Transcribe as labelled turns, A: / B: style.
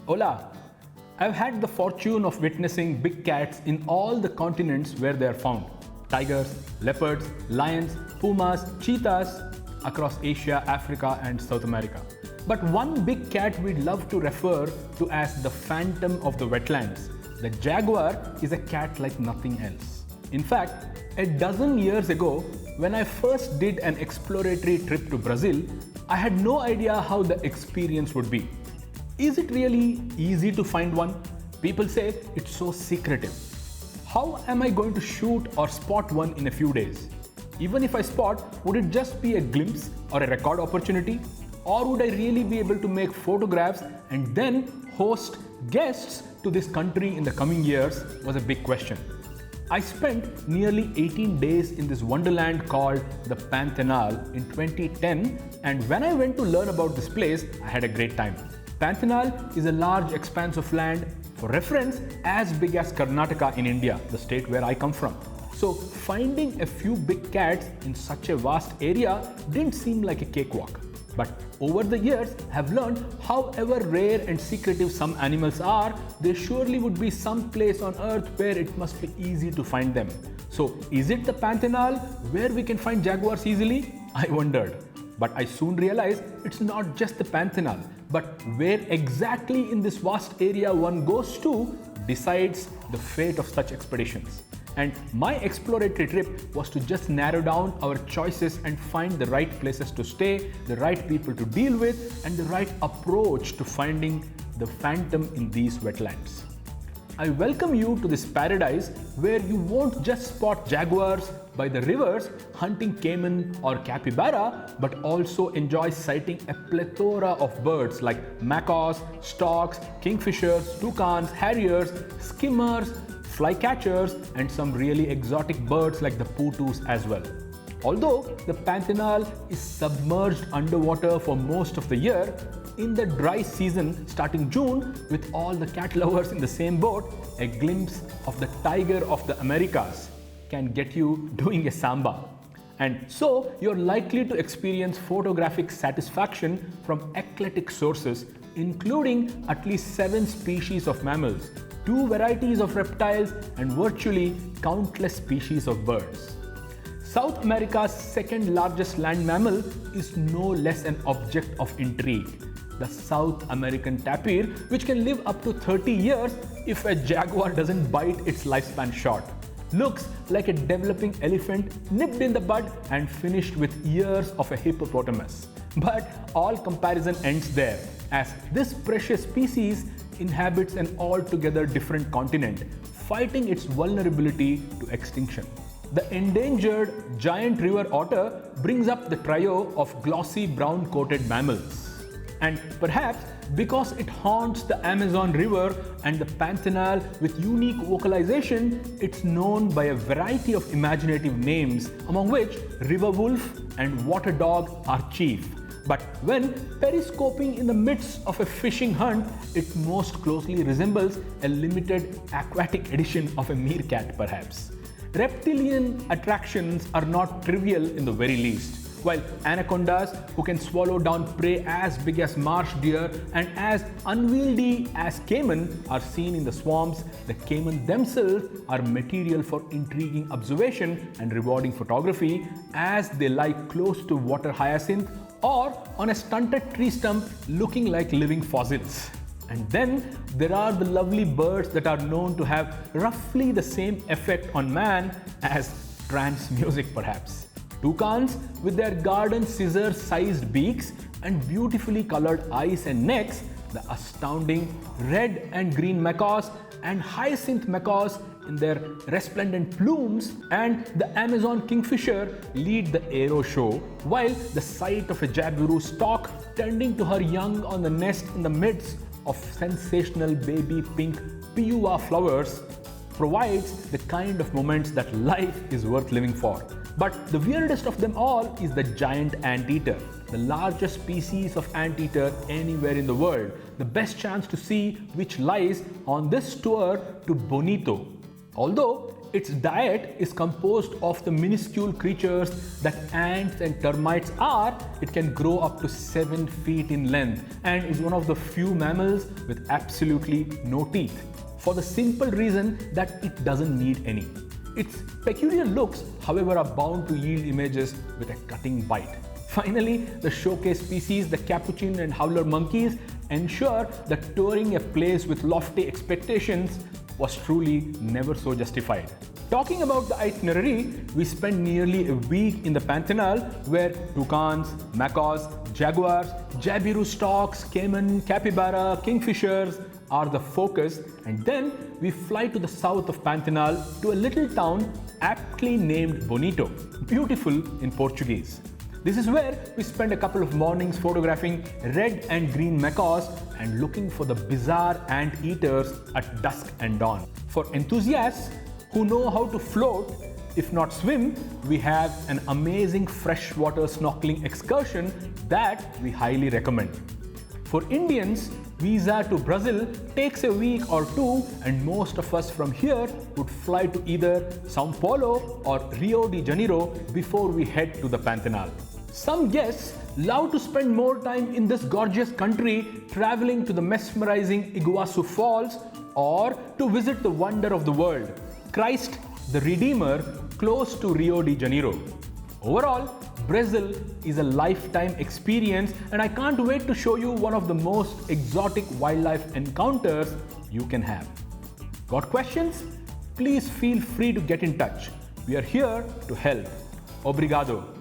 A: Hola! I've had the fortune of witnessing big cats in all the continents where they are found. Tigers, leopards, lions, pumas, cheetahs across Asia, Africa and South America. But one big cat we'd love to refer to as the phantom of the wetlands. The jaguar is a cat like nothing else. In fact, a dozen years ago, when I first did an exploratory trip to Brazil, I had no idea how the experience would be. Is it really easy to find one? People say it's so secretive. How am I going to shoot or spot one in a few days? Even if I spot, would it just be a glimpse or a record opportunity? Or would I really be able to make photographs and then host guests to this country in the coming years was a big question. I spent nearly 18 days in this wonderland called the Pantanal in 2010, and when I went to learn about this place, I had a great time. Pantanal is a large expanse of land, for reference, as big as Karnataka in India, the state where I come from. So finding a few big cats in such a vast area didn't seem like a cakewalk. But over the years, I've learned however rare and secretive some animals are, there surely would be some place on earth where it must be easy to find them. So is it the Pantanal where we can find jaguars easily? I wondered. But I soon realized it's not just the Pantanal, but where exactly in this vast area one goes to decides the fate of such expeditions. And my exploratory trip was to just narrow down our choices and find the right places to stay, the right people to deal with, and the right approach to finding the phantom in these wetlands. I welcome you to this paradise where you won't just spot jaguars by the rivers hunting caiman or capybara, but also enjoy sighting a plethora of birds like macaws, storks, kingfishers, toucans, harriers, skimmers, flycatchers, and some really exotic birds like the putus as well. Although the Pantanal is submerged underwater for most of the year, in the dry season starting June, with all the cat lovers in the same boat, a glimpse of the tiger of the Americas can get you doing a samba. And so you're likely to experience photographic satisfaction from eclectic sources, including at least 7 species of mammals, 2 varieties of reptiles, and virtually countless species of birds. South America's second largest land mammal is no less an object of intrigue. The South American tapir, which can live up to 30 years if a jaguar doesn't bite its lifespan short. Looks like a developing elephant nipped in the bud and finished with years of a hippopotamus. But all comparison ends there, as this precious species inhabits an altogether different continent, fighting its vulnerability to extinction. The endangered giant river otter brings up the trio of glossy brown-coated mammals. And perhaps because it haunts the Amazon River and the Pantanal with unique vocalization, it's known by a variety of imaginative names, among which river wolf and water dog are chief. But when periscoping in the midst of a fishing hunt, it most closely resembles a limited aquatic edition of a meerkat perhaps. Reptilian attractions are not trivial in the very least. While anacondas, who can swallow down prey as big as marsh deer and as unwieldy as caiman, are seen in the swamps, the caiman themselves are material for intriguing observation and rewarding photography as they lie close to water hyacinth or on a stunted tree stump looking like living fossils. And then there are the lovely birds that are known to have roughly the same effect on man as trance music perhaps. Toucans, with their garden scissor-sized beaks and beautifully colored eyes and necks, the astounding red and green macaws and hyacinth macaws in their resplendent plumes, and the Amazon kingfisher lead the aero show, while the sight of a jabiru stork tending to her young on the nest in the midst of sensational baby pink piua flowers provides the kind of moments that life is worth living for. But the weirdest of them all is the giant anteater, the largest species of anteater anywhere in the world, the best chance to see which lies on this tour to Bonito. Although Its diet is composed of the minuscule creatures that ants and termites are. It can grow up to 7 feet in length and is one of the few mammals with absolutely no teeth, for the simple reason that it doesn't need any. Its peculiar looks, however, are bound to yield images with a cutting bite. Finally, the showcase species, the capuchin and howler monkeys, ensure that touring a place with lofty expectations was truly never so justified. Talking about the itinerary, we spent nearly a week in the Pantanal, where toucans, macaws, jaguars, jabiru storks, caiman, capybara, kingfishers are the focus, and then we fly to the south of Pantanal to a little town aptly named Bonito, beautiful in Portuguese. This is where we spend a couple of mornings photographing red and green macaws and looking for the bizarre anteaters at dusk and dawn. For enthusiasts who know how to float, if not swim, we have an amazing freshwater snorkeling excursion that we highly recommend. For Indians, visa to Brazil takes a week or two, and most of us from here would fly to either Sao Paulo or Rio de Janeiro before we head to the Pantanal. Some guests love to spend more time in this gorgeous country, traveling to the mesmerizing Iguazu Falls or to visit the wonder of the world, Christ the Redeemer, close to Rio de Janeiro. Overall, Brazil is a lifetime experience, and I can't wait to show you one of the most exotic wildlife encounters you can have. Got questions? Please feel free to get in touch. We are here to help. Obrigado.